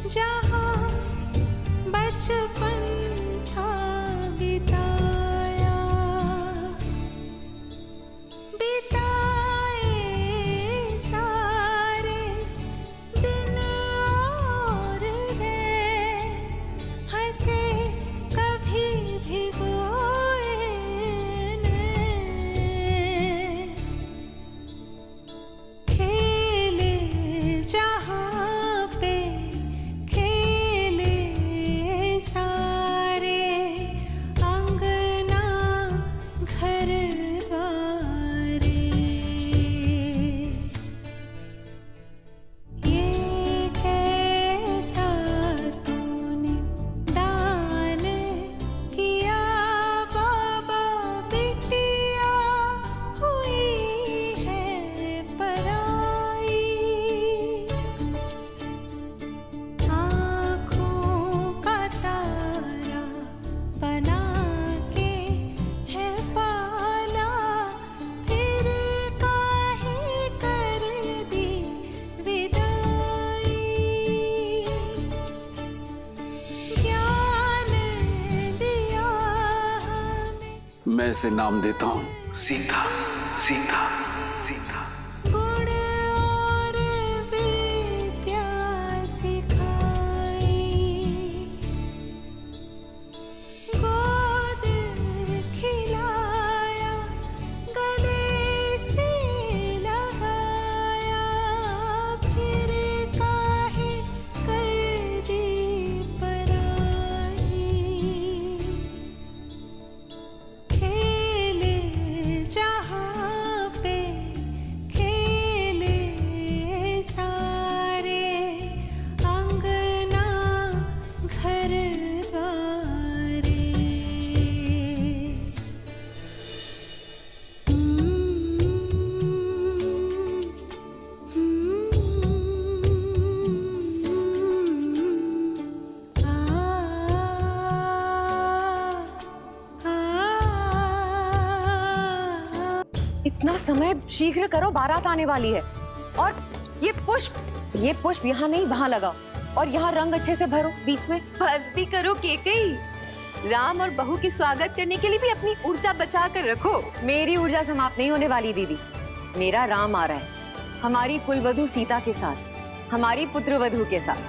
जहाँ बचपन था बिताया, बिताए सारे दिन और गए, हंसे कभी भिगोए नैन, खेले जहाँ पे खेले सारे, अंगना घर बारे। ये कैसा तूने दान किया बाबा, बिटिया हुई है पराई, आँखों का तारा बना के है पाला, फिर काहे कर दी विदाई, ज्ञान दिया हमें मैं इसे नाम देता हूँ सीता। सीता सीता। गुण और विद्या सिखाई, गोद खिलाया गले से लगाया, फिर काहे कर दी पराई, खेले जहाँ पे खेले सारे, अंगना घर बारे। इतना समय शीघ्र करो, बारात आने वाली है। और ये पुष्प यहाँ नहीं वहाँ लगाओ, और यहाँ रंग अच्छे से भरो बीच में। बस भी करो केकई, राम और बहू की स्वागत करने के लिए भी अपनी ऊर्जा बचा कर रखो। मेरी ऊर्जा समाप्त नहीं होने वाली दीदी। मेरा राम आ रहा है हमारी कुलवधू सीता के साथ, हमारी पुत्रवधू के साथ।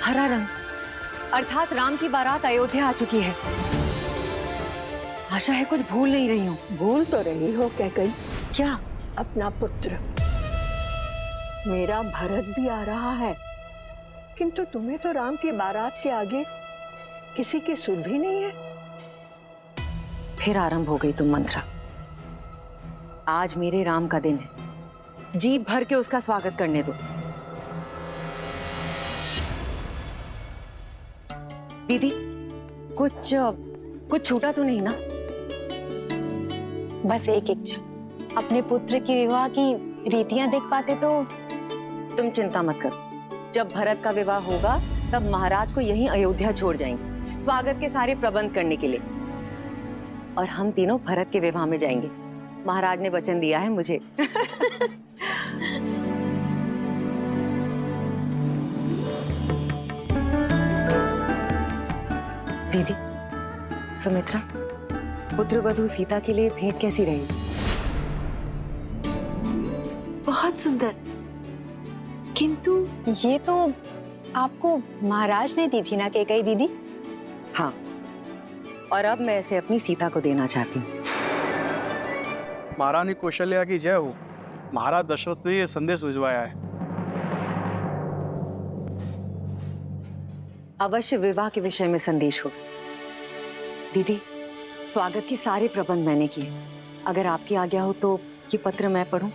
हरा रंग अर्थात राम की बारात अयोध्या आ चुकी है। आशा है कुछ भूल नहीं रही हूँ। भूल तो रही हो कैकई, क्या? अपना पुत्र। मेरा भरत भी आ रहा है, किंतु तुम्हें तो राम की बारात के आगे किसी की सुध भी नहीं है। फिर आरंभ हो गई तुम मंत्रा। आज मेरे राम का दिन है, जी भर के उसका स्वागत करने दो। दीदी कुछ छूटा तो नहीं ना? बस एक इच्छा, अपने पुत्र की विवाह की रीतियां देख पाते तो। तुम चिंता मत करो, जब भरत का विवाह होगा तब महाराज को यहीं अयोध्या छोड़ जाएंगे स्वागत के सारे प्रबंध करने के लिए, और हम तीनों भरत के विवाह में जाएंगे। महाराज ने वचन दिया है मुझे। दीदी, सुमित्रा, पुत्रवधू सीता के लिए भेंट कैसी रही? बहुत सुंदर, किंतु ये तो आपको महाराज ने दी थी ना कैकई दीदी? हाँ, और अब मैं इसे अपनी सीता को देना चाहती हूँ। महारानी कौशल्या की जय हो। महाराज दशरथ ने यह संदेश भिजवाया है। अवश्य विवाह के विषय में संदेश होगा। दीदी, स्वागत के सारे प्रबंध मैंने किए। अगर आपकी आज्ञा हो तो ये पत्र मैं पढूं?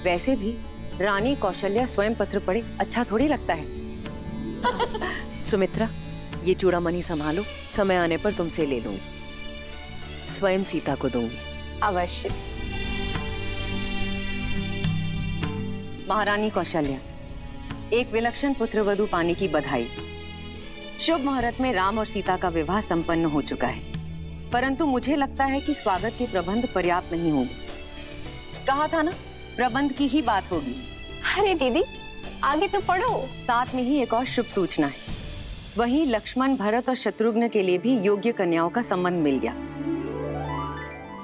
वैसे भी रानी कौशल्या स्वयं पत्र पढ़े अच्छा थोड़ी लगता है। सुमित्रा, ये चूड़ामणि संभालो, समय आने पर तुमसे ले लूंगी, स्वयं सीता को दूंगी। अवश्य। महारानी कौशल्या, एक विलक्षण पुत्रवधू पाने की बधाई। शुभ मुहूर्त में राम और सीता का विवाह संपन्न हो चुका है, परंतु मुझे लगता है कि स्वागत के प्रबंध पर्याप्त नहीं होंगे। कहा था ना, प्रबंध की ही बात होगी। अरे दीदी आगे तो पढ़ो। साथ में ही एक और शुभ सूचना है। वहीं लक्ष्मण, भरत और शत्रुघ्न के लिए भी योग्य कन्याओं का संबंध मिल गया।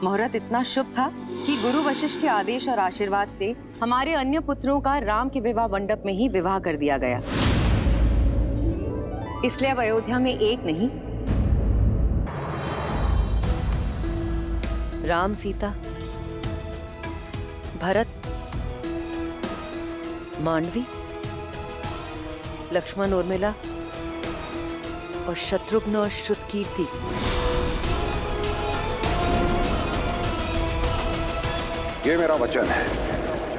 मुहूर्त इतना शुभ था कि गुरु वशिष्ठ के आदेश और आशीर्वाद से हमारे अन्य पुत्रों का राम के विवाह मंडप में ही विवाह कर दिया गया। इसलिए अब अयोध्या में एक नहीं, राम सीता, भरत, मांडवी, लक्ष्मण उर्मिला और शत्रुघ्न और श्रुतकीर्ति ये मेरा वचन है,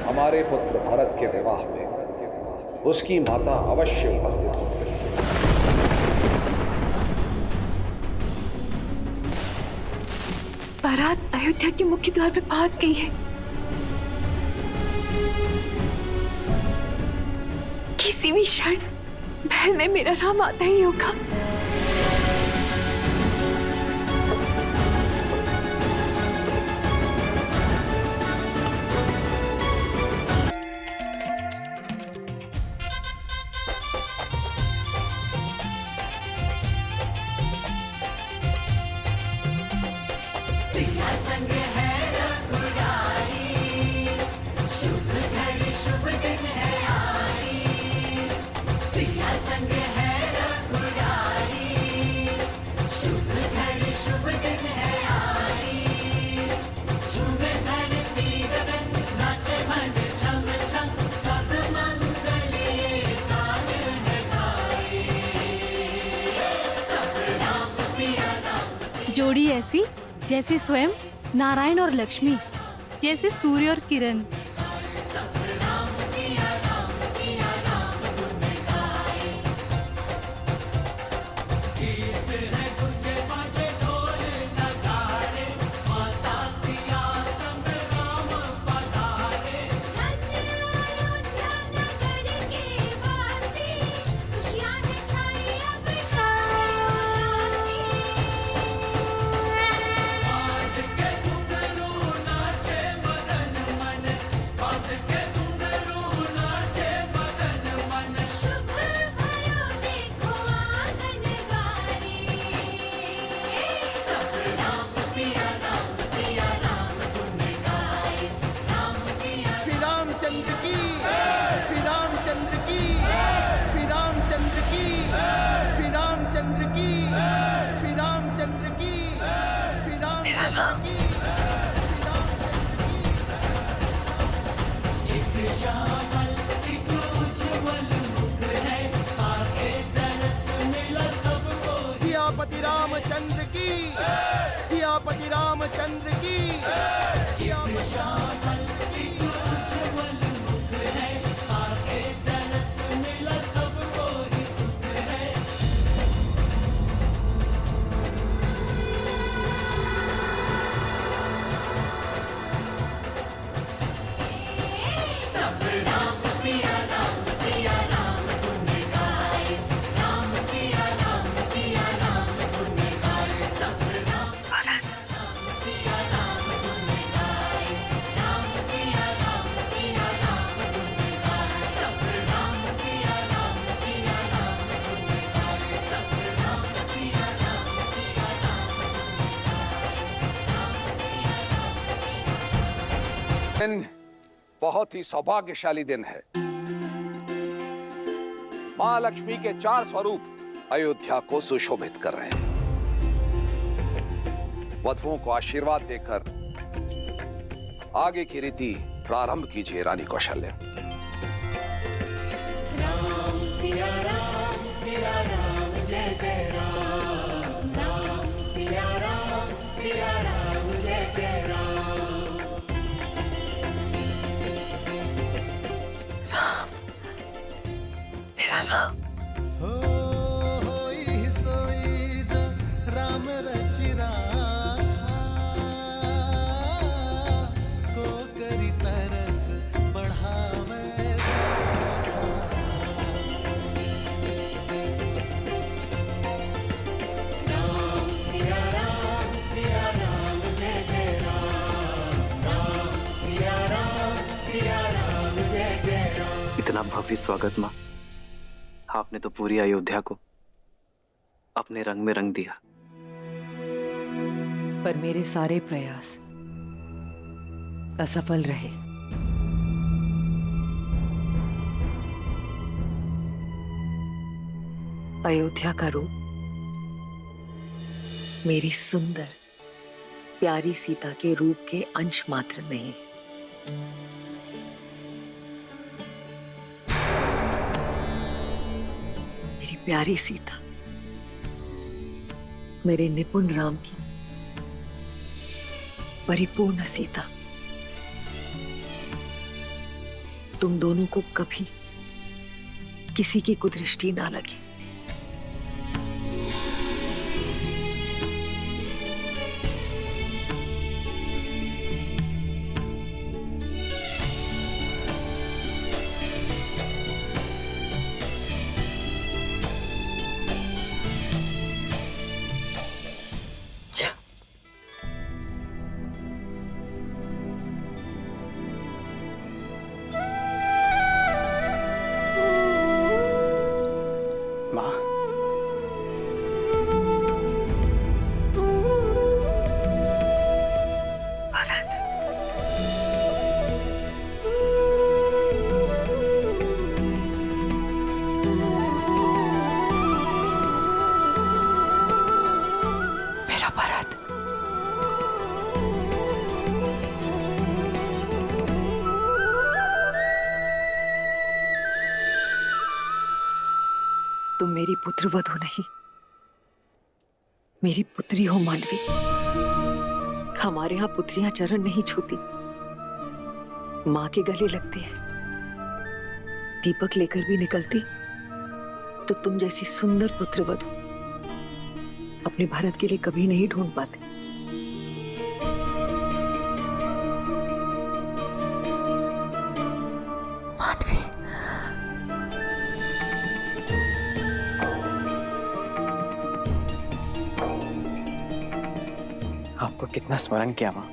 हमारे पुत्र भरत के विवाह में उसकी माता अवश्य उपस्थित होगी। बारात अयोध्या के मुख्य द्वार पे पहुंच गई है। किसी भी क्षण महल में मेरा राम आता ही होगा। जोड़ी ऐसी जैसे स्वयं नारायण और लक्ष्मी, जैसे सूर्य और किरण। सियापति रामचंद्र की, सियापति रामचंद्र की। दिन बहुत ही सौभाग्यशाली दिन है। मां लक्ष्मी के 4 स्वरूप अयोध्या को सुशोभित कर रहे हैं। वधुओं को आशीर्वाद देकर आगे की रीति प्रारंभ कीजिए रानी कौशल्या। राम सिया राम जय जय राम, राम सिया राम जय जय राम। मेरा राम। होई सोई जो राम रचिरा को करी तरस बढ़ावे। राम सिया राम जय जय राम, राम सिया राम सिया राम जय जय राम। इतना भव्य स्वागत माँ, आपने तो पूरी अयोध्या को अपने रंग में रंग दिया। पर मेरे सारे प्रयास असफल रहे। अयोध्या का रूप मेरी सुंदर प्यारी सीता के रूप के अंश मात्र नहीं। मेरी प्यारी सीता मेरे निपुण राम की परिपूर्ण सीता तुम दोनों को कभी किसी की कुदृष्टि ना लगे। माँ, मेरा भरत, तुम मेरी पुत्रवधू नहीं, मेरी पुत्री हो मानवी। हमारे यहाँ पुत्रियां चरण नहीं छूती, माँ के गले लगती है। दीपक लेकर भी निकलती तो तुम जैसी सुंदर पुत्रवधू अपने भारत के लिए कभी नहीं ढूंढ पाते। मानवी, आपको कितना स्मरण किया माँ,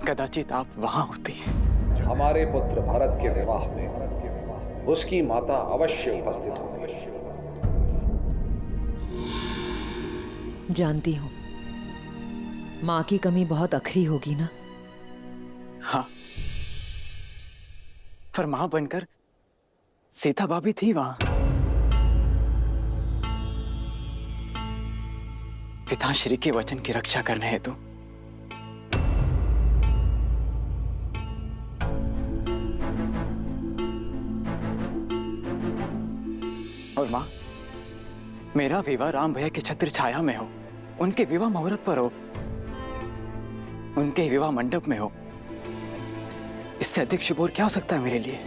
कदाचित आप वहां होती। हमारे पुत्र भरत के विवाह में उसकी माता अवश्य उपस्थित होगी। जानती हूँ माँ की कमी बहुत अखरी होगी ना। हाँ, पर मां बनकर सीता भाभी थी वहां। पिताश्री के वचन की रक्षा करने हेतु और मां, मेरा विवाह राम भैया की छत्र छाया में हो, उनके विवाह मुहूर्त पर हो, उनके विवाह मंडप में हो। इससे अधिक शुभ और क्या हो सकता है मेरे लिए।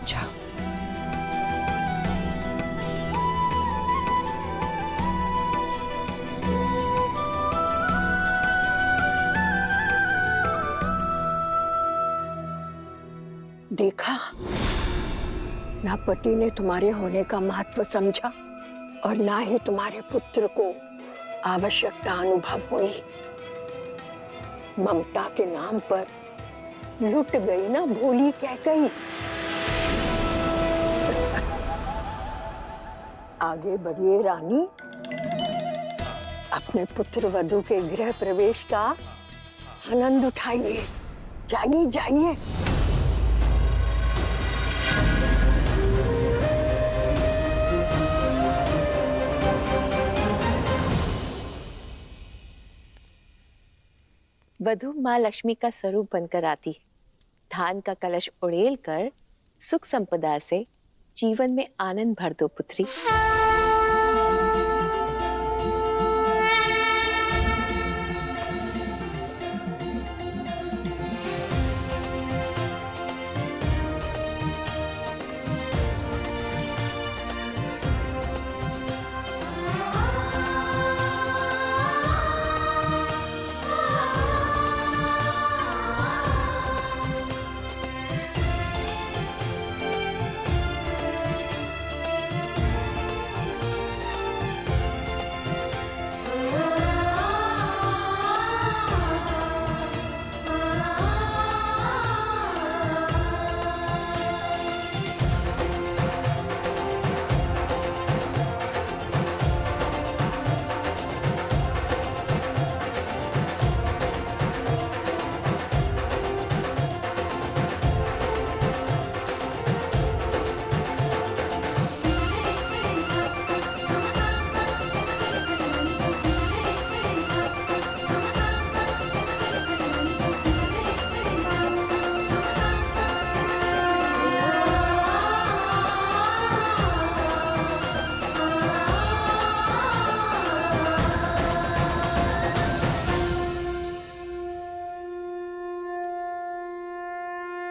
जाओ। देखा, ना पति ने तुम्हारे होने का महत्व समझा और ना ही तुम्हारे पुत्र को आवश्यकता अनुभव हुई। ममता के नाम पर लुट गई ना भोली कह गई। आगे बढ़िए रानी, अपने पुत्र वधू के गृह प्रवेश का आनंद उठाइए। जाइए जाइए। वधू माँ लक्ष्मी का स्वरूप बनकर आती है। धान का कलश उड़ेल कर सुख संपदा से जीवन में आनंद भर दो पुत्री।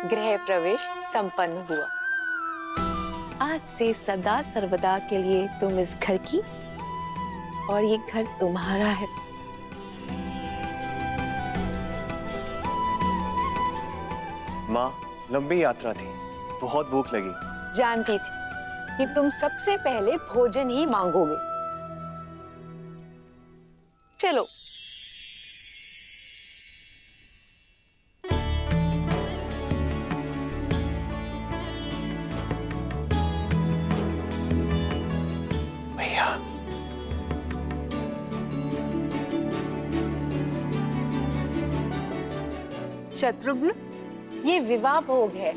गृह प्रवेश संपन्न हुआ। आज से सदा सर्वदा के लिए तुम इस घर की और ये घर तुम्हारा है। माँ, लंबी यात्रा थी, बहुत भूख लगी। जानती थी कि तुम सबसे पहले भोजन ही मांगोगे। चलो। भैया, शत्रुघ्न, ये विवाह भोग है,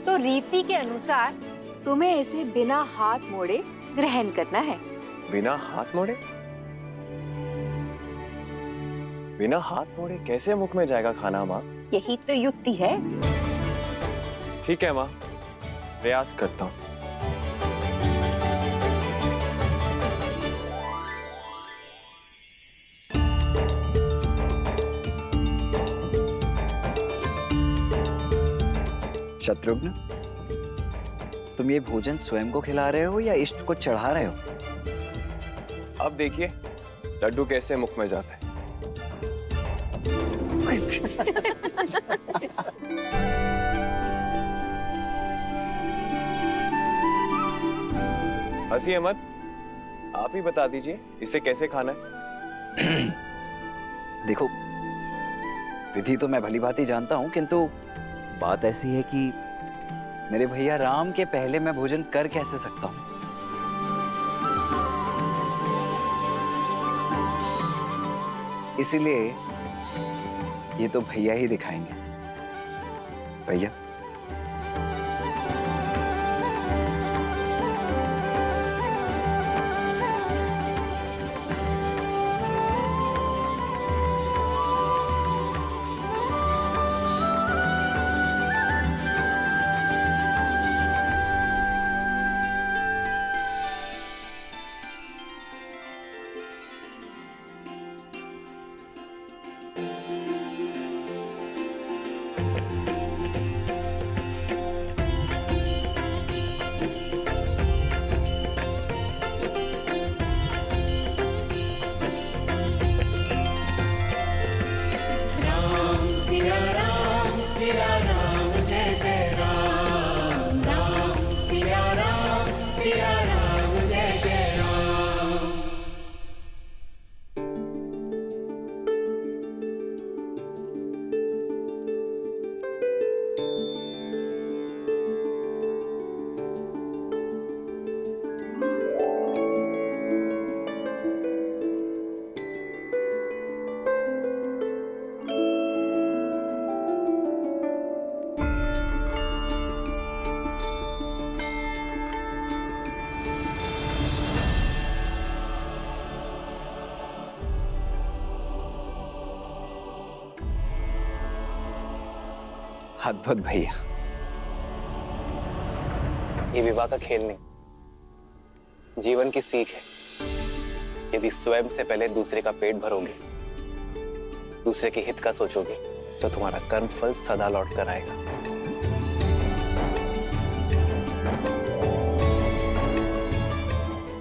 तो रीति के अनुसार तुम्हें इसे बिना हाथ मोड़े ग्रहण करना है। बिना हाथ मोड़े? बिना हाथ मोड़े कैसे मुख में जाएगा खाना माँ? यही तो युक्ति है। ठीक है माँ, प्रयास करता हूँ। शत्रुघ्न, तुम ये भोजन स्वयं को खिला रहे हो या इष्ट को चढ़ा रहे हो? अब देखिए लड्डू कैसे मुख में जाता है। हंसिए मत, आप ही बता दीजिए इसे कैसे खाना है। देखो, विधि तो मैं भली भांति जानता हूं, किंतु बात ऐसी है कि मेरे भैया राम के पहले मैं भोजन कर कैसे सकता हूं? इसीलिए ये तो भैया ही दिखाएंगे। भैया, सिया राम जय जय राम, राम सिया राम जय जय राम। अद्भुत भैया। ये विवाह का खेल नहीं, जीवन की सीख है। यदि स्वयं से पहले दूसरे का पेट भरोगे, दूसरे के हित का सोचोगे, तो तुम्हारा कर्म फल सदा लौट कर आएगा।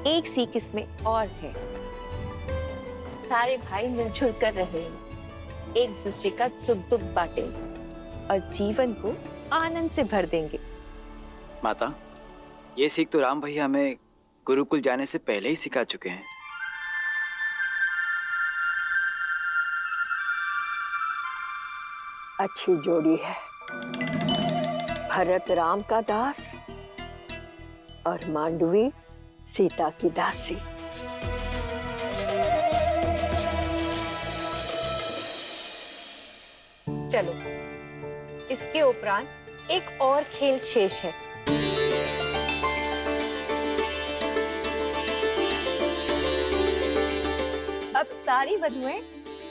एक सीख इसमें और है, सारे भाई मिलजुल कर रहे, एक दूसरे का सुख दुख बांटेंगे और जीवन को आनंद से भर देंगे। माता, ये सीख तो राम भैया हमें गुरुकुल जाने से पहले ही सिखा चुके हैं। अच्छी जोड़ी है, भरत राम का दास और मांडवी सीता की दासी। चलो, इसके उपरांत एक और खेल शेष है। अब सारी वधुएं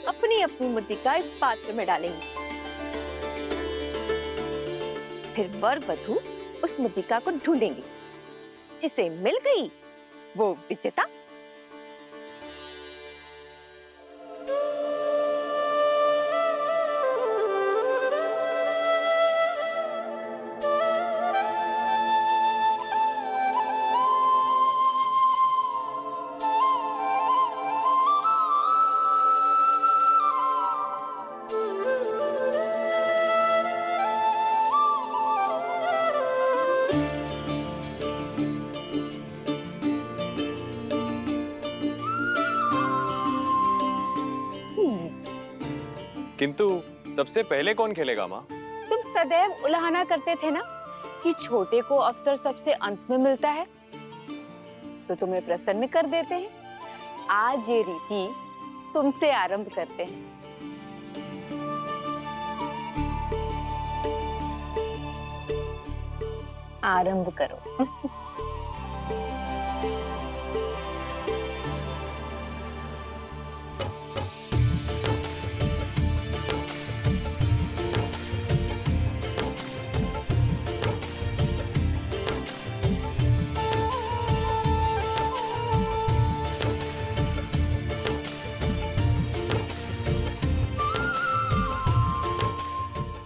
अपनी अपनी मुद्रिका इस पात्र में डालेंगी। फिर वर वधु उस मुद्रिका को ढूंढेंगी, जिसे मिल गई वो विजेता। किंतु सबसे पहले कौन खेलेगा माँ? तुम सदैव उलाहना करते थे ना कि छोटे को अवसर सबसे अंत में मिलता है, तो तुम्हें प्रसन्न कर देते हैं। आज ये रीति तुमसे आरंभ करते हैं। आरंभ करो।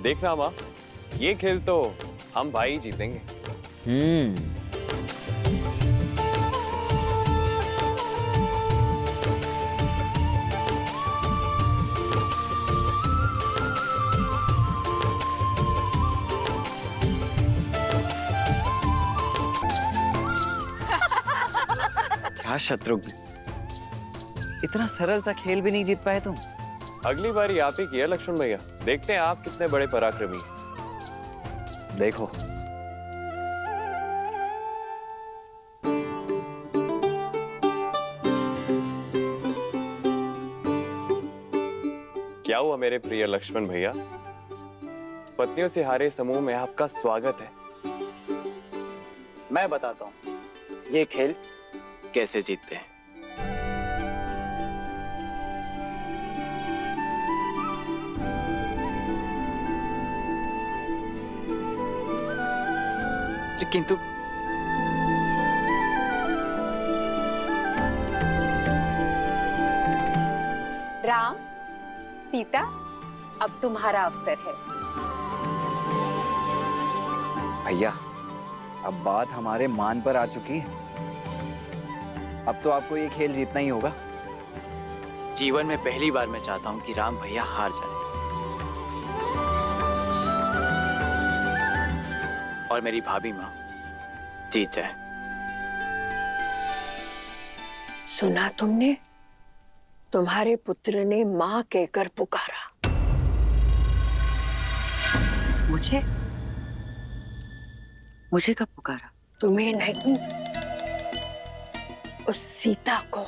देखना माँ, ये खेल तो हम भाई जीतेंगे। क्या शत्रुघ्न, इतना सरल सा खेल भी नहीं जीत पाए तुम? अगली बारी आप ही की है लक्ष्मण भैया, देखते हैं आप कितने बड़े पराक्रमी हैं। देखो, क्या हुआ मेरे प्रिय लक्ष्मण भैया? पत्नियों से हारे समूह में आपका स्वागत है। मैं बताता हूँ ये खेल कैसे जीतते हैं। किंतु राम, सीता, अब तुम्हारा अवसर है। भैया, अब बात हमारे मान पर आ चुकी है। अब तो आपको ये खेल जीतना ही होगा। जीवन में पहली बार मैं चाहता हूँ कि राम भैया हार जाए और मेरी भाभी माँ जीत जाए। सुना तुमने? तुम्हारे पुत्र ने माँ कहकर पुकारा। मुझे कब पुकारा? तुम्हें नहीं, उस सीता को।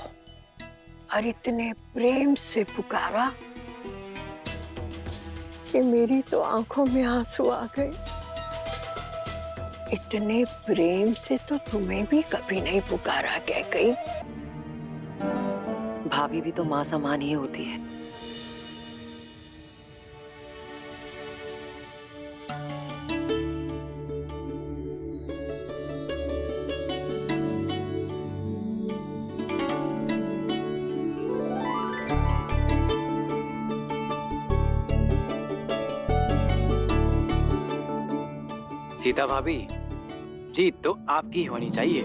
और इतने प्रेम से पुकारा कि मेरी तो आंखों में आंसू आ गए। इतने प्रेम से तो तुम्हें भी कभी नहीं पुकारा कैकेयी। भाभी भी तो माँ समान ही होती है। सीता भाभी, जीत तो आपकी होनी चाहिए।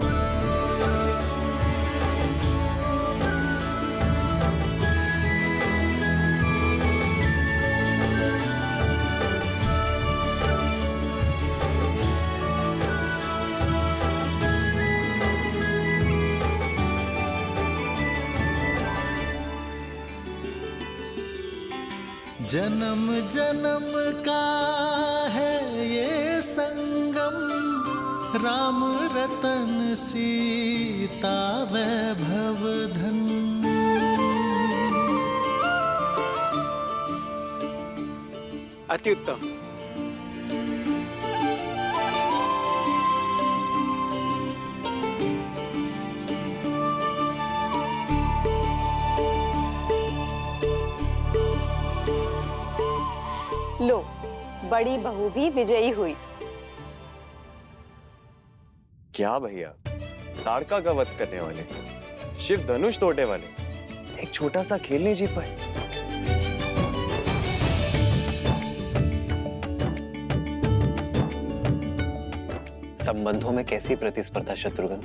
जन्म जन्म का है ये संगम, राम रतन सीता वैभव धन। अति उत्तम। लो, बड़ी बहू भी विजयी हुई। क्या भैया, ताड़का का वध करने वाले, शिव धनुष तोड़ने वाले, एक छोटा सा खेल नहीं जीत पाए। संबंधों में कैसी प्रतिस्पर्धा शत्रुघ्न?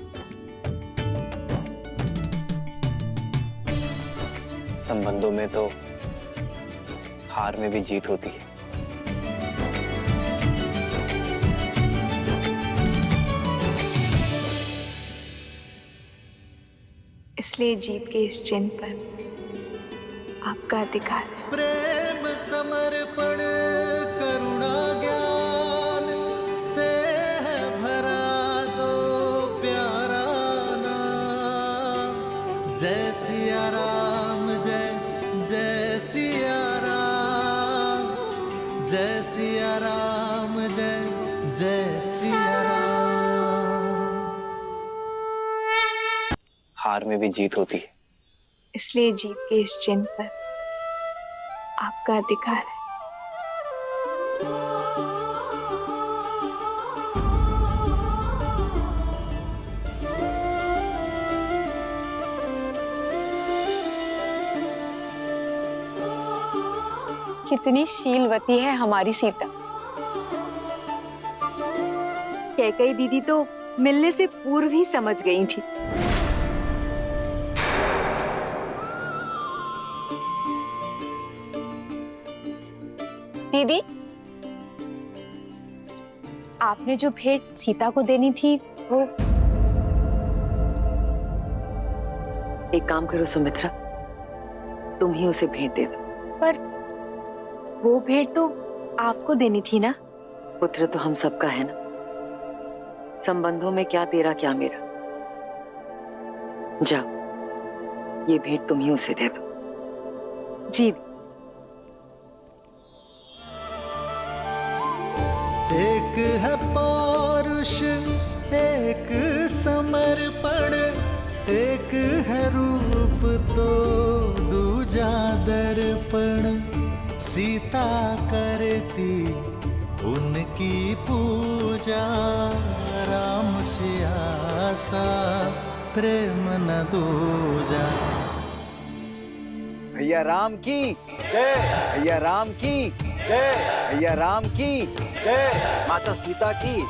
संबंधों में तो हार में भी जीत होती है। इसलिए जीत के इस चिन्ह पर आपका अधिकार है। प्रेम समर्पण करुणा ज्ञान से है भरा दो प्यारा नाम। जय सिया राम जय जय सिया राम, जय सिया राम जय जय सिया राम। हार में भी जीत होती है, इसलिए जीत के इस चिन्ह पर आपका अधिकार है। कितनी शीलवती है हमारी सीता। कैकेयी दीदी तो मिलने से पूर्व ही समझ गई थी। दीदी, आपने जो भेंट सीता को देनी थी वो। एक काम करो सुमित्रा, तुम ही उसे भेंट दे दो। पर वो भेंट तो आपको देनी थी ना। पुत्र तो हम सबका है ना, संबंधों में क्या तेरा क्या मेरा। जाओ, ये भेंट तुम ही उसे दे दो। जी। एक है पौरुष एक समर्पण, एक है रूप तो दूजा दर्पण। सीता करती उनकी पूजा, राम सिया सा प्रेम न दूजा। भैया राम की जय, भैया राम की जय, भैया राम की जय, माता सीता की,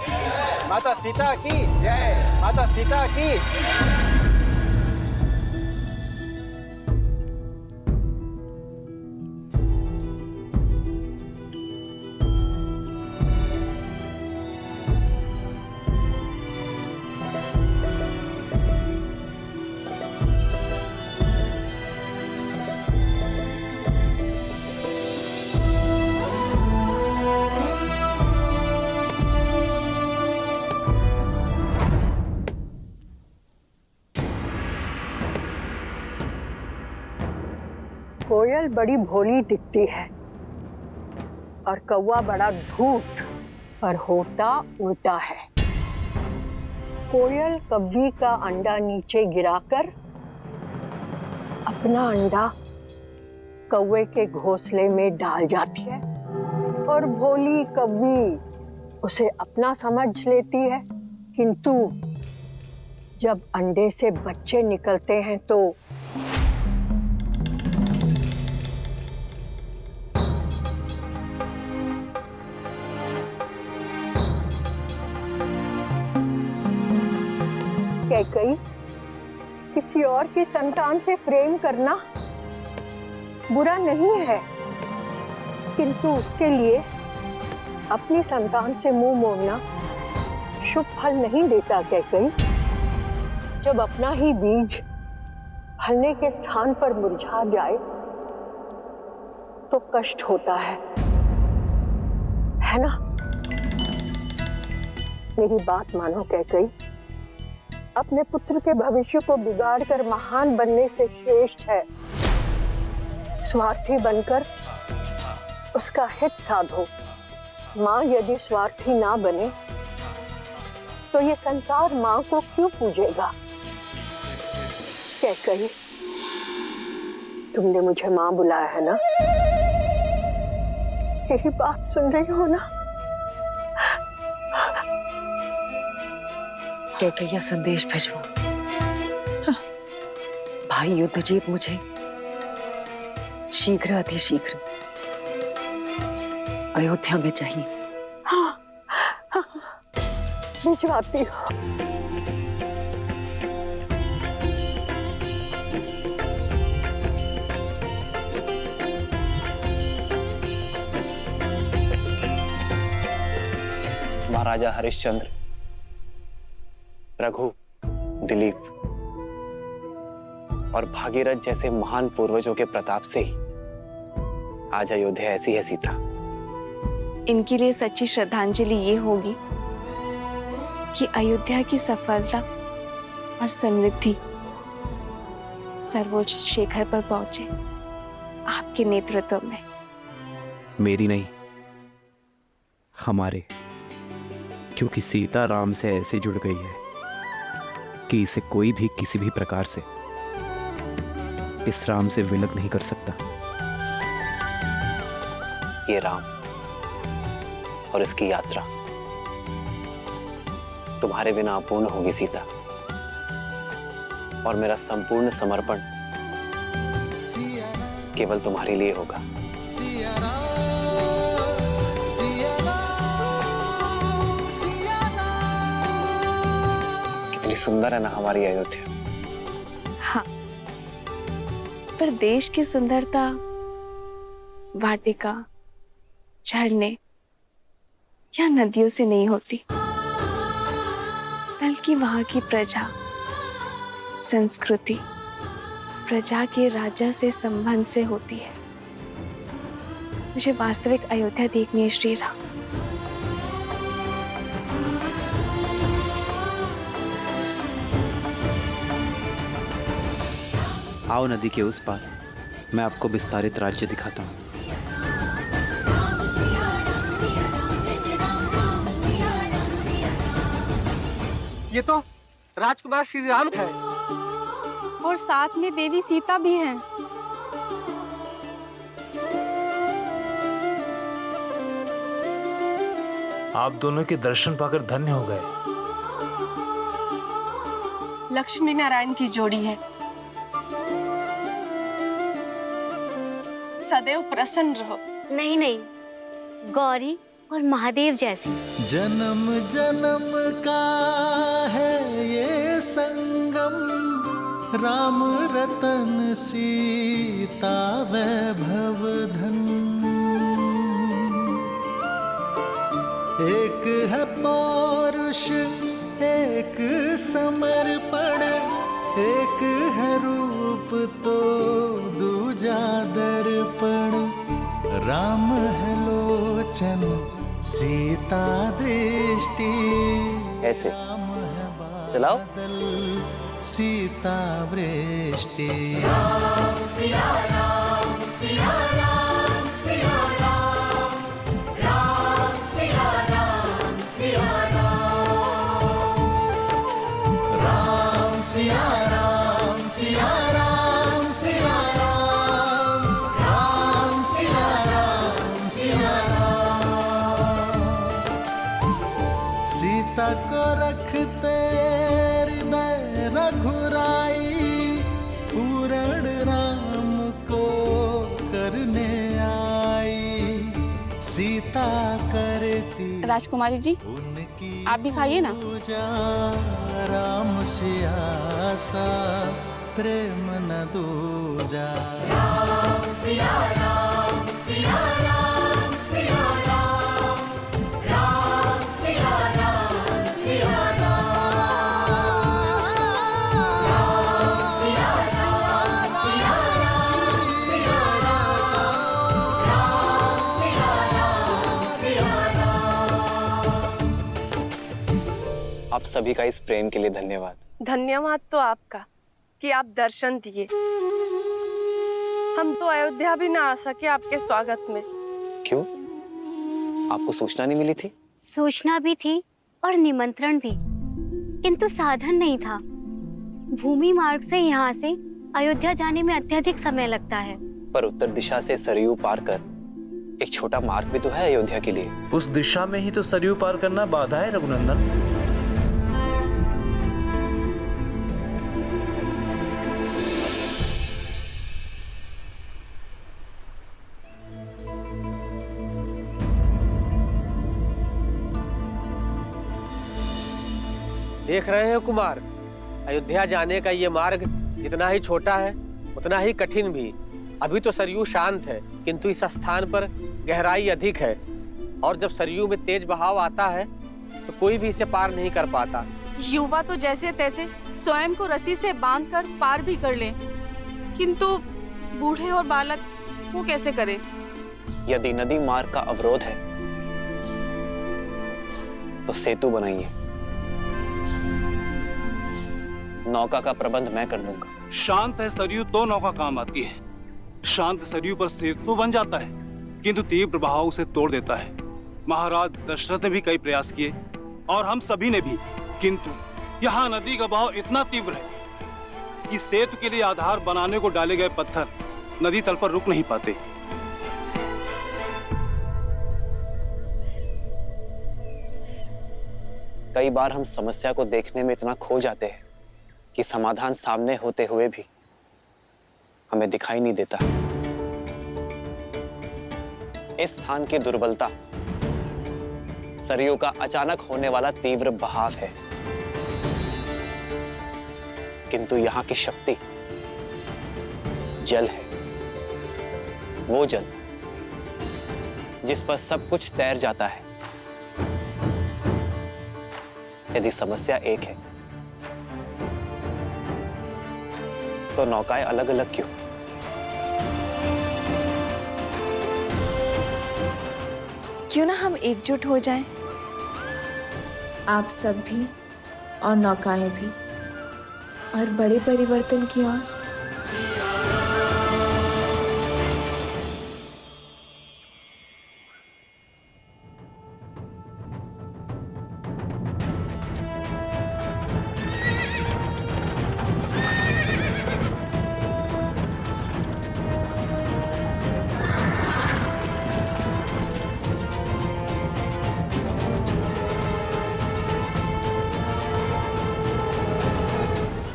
माता सीता की जय, माता सीता की। कोयल बड़ी भोली दिखती है और कौवा बड़ा धूर्त, पर होता उल्टा है। कोयल कव्वी का अंडा नीचे गिराकर अपना अंडा कौवे के घोंसले में डाल जाती है और भोली कव्वी उसे अपना समझ लेती है, किंतु जब अंडे से बच्चे निकलते हैं तो कैकेयी, किसी और की संतान से प्रेम करना बुरा नहीं है, किंतु उसके लिए अपनी संतान से मुंह मोड़ना शुभ फल नहीं देता। कैकेयी, जब अपना ही बीज फलने के स्थान पर मुरझा जाए तो कष्ट होता है ना? मेरी बात मानो कैकेयी, अपने पुत्र के भविष्य को बिगाड़कर महान बनने से श्रेष्ठ है स्वार्थी बनकर उसका हित साधो। माँ यदि स्वार्थी ना बने तो ये संसार माँ को क्यों पूजेगा? कैकेयी, तुमने मुझे माँ बुलाया है ना? यही बात सुन रही हो ना? कैकेयी, संदेश भिजवाओ। भाई युद्धजीत मुझे शीघ्र अतिशीघ्र अयोध्या में चाहिए। हाँ, भिजवाती हूँ। महाराजा हरिश्चंद्र, रघु, दिलीप और भागीरथ जैसे महान पूर्वजों के प्रताप से ही आज अयोध्या ऐसी है सीता। इनके लिए सच्ची श्रद्धांजलि ये होगी कि अयोध्या की सफलता और समृद्धि सर्वोच्च शिखर पर पहुंचे आपके नेतृत्व में। मेरी नहीं, हमारे, क्योंकि सीता राम से ऐसे जुड़ गई है कि इसे कोई भी किसी भी प्रकार से इस राम से विलग नहीं कर सकता। ये राम और इसकी यात्रा तुम्हारे बिना अपूर्ण होगी सीता, और मेरा संपूर्ण समर्पण केवल तुम्हारे लिए होगा। कितनी सुंदर है ना हमारी अयोध्या। हाँ, पर देश की सुंदरता वाटिका, झरने या नदियों से नहीं होती, बल्कि वहां की प्रजा, संस्कृति, प्रजा के राजा से संबंध से होती है। मुझे वास्तविक अयोध्या देखनी है श्री राम। आओ नदी के उस पार, मैं आपको विस्तारित राज्य दिखाता हूँ। ये तो राजकुमार श्री राम है, और साथ में देवी सीता भी हैं। आप दोनों के दर्शन पाकर धन्य हो गए। लक्ष्मी नारायण की जोड़ी है, सदैव प्रसन्न रहो। नहीं नहीं, गौरी और महादेव जैसी। जन्म जन्म का है ये संगम, राम रतन सीता वैभव धन। एक है पौरुष, एक समर्पण, एक है रूप तो दूजा दर्पण। राम है लोचन, सीता दृष्टि। ऐसे चलाओ। सीता वृष्टि। राम सिया राम, सिया राम, सिया राम, राम सिया राम, सिया राम, राम सिया राम, सिया राम, सिया राम, राम सिया राम, सिया राम। सीता को रखते हृदय रघुराई, पूर्ण राम को करने आई। सीता करती राजकुमारी जी, आप भी खाइए ना। राम सिया सा प्रेम न दूजा। राम सिया राम, सिया राम, सिया राम, राम सिया राम, सिया राम, राम सिया राम, सिया राम, सिया राम, राम सिया राम, सिया राम। आप सभी का इस प्रेम के लिए धन्यवाद। धन्यवाद तो आपका कि आप दर्शन दिए। हम तो अयोध्या भी ना आ सके आपके स्वागत में। क्यों? आपको सूचना नहीं मिली थी? सूचना भी थी और निमंत्रण भी, किंतु साधन नहीं था। भूमि मार्ग से यहाँ से अयोध्या जाने में अत्यधिक समय लगता है। पर उत्तर दिशा से सरयू पार कर एक छोटा मार्ग भी तो है अयोध्या के लिए। उस दिशा में ही तो सरयू पार करना बाधा है रघुनंदन। देख रहे हैं कुमार, अयोध्या जाने का ये मार्ग जितना ही छोटा है उतना ही कठिन भी। अभी तो सरयू शांत है, किंतु इस स्थान पर गहराई अधिक है, और जब सरयू में तेज बहाव आता है तो कोई भी इसे पार नहीं कर पाता। युवा तो जैसे तैसे स्वयं को रस्सी से बांधकर पार भी कर लें, किंतु बूढ़े और बालक वो कैसे करें? यदि नदी मार्ग का अवरोध है तो सेतु बनाइए। नौका का प्रबंध मैं कर लूंगा। शांत है सरयू तो नौका काम आती है। शांत सरयू पर सेतु बन जाता है, किंतु तीव्र बहाव उसे तोड़ देता है। महाराज दशरथ ने भी कई प्रयास किए और हम सभी ने भी, किंतु यहाँ नदी का बहाव इतना तीव्र है कि सेतु के लिए आधार बनाने को डाले गए पत्थर नदी तल पर रुक नहीं पाते। कई बार हम समस्या को देखने में इतना खो जाते हैं कि समाधान सामने होते हुए भी हमें दिखाई नहीं देता। इस स्थान की दुर्बलता सरयू का अचानक होने वाला तीव्र बहाव है, किंतु यहां की शक्ति जल है। वो जल जिस पर सब कुछ तैर जाता है। यदि समस्या एक है तो नौकाएं अलग अलग क्यों? क्यों ना हम एकजुट हो जाएं? आप सब भी और नौकाएं भी, और बड़े परिवर्तन की ओर।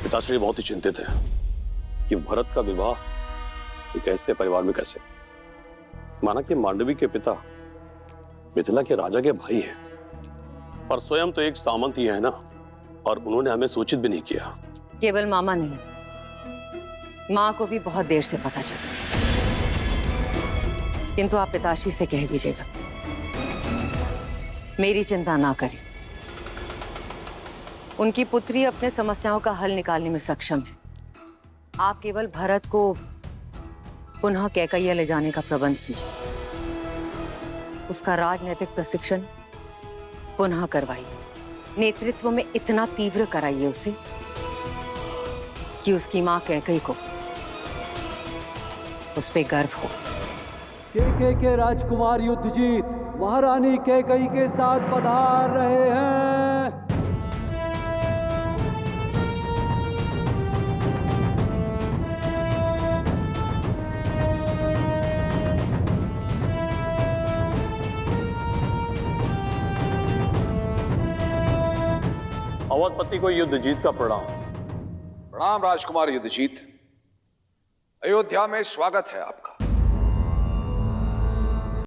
पिताश्री बहुत ही चिंतित है कि भरत का विवाह एक ऐसे परिवार में कैसे। माना कि मांडवी के पिता मिथिला के राजा के भाई हैं, पर स्वयं तो एक सामंत ही है ना, और उन्होंने हमें सूचित भी नहीं किया। केवल मामा नहीं, माँ को भी बहुत देर से पता चला, किंतु आप पिताश्री से कह दीजिएगा मेरी चिंता ना करें। उनकी पुत्री अपने समस्याओं का हल निकालने में सक्षम है। आप केवल भरत को पुनः कैकैया ले जाने का प्रबंध कीजिए। उसका राजनीतिक प्रशिक्षण पुनः करवाइए। नेतृत्व में इतना तीव्र कराइए उसे कि उसकी मां कैकई को उस पे गर्व हो। कैकई के राजकुमार युद्धजीत महारानी कैकई के साथ पधार रहे हैं। अवधपति को युद्धजीत का प्रणाम। प्रणाम राजकुमार युद्धजीत। अयोध्या में स्वागत है आपका।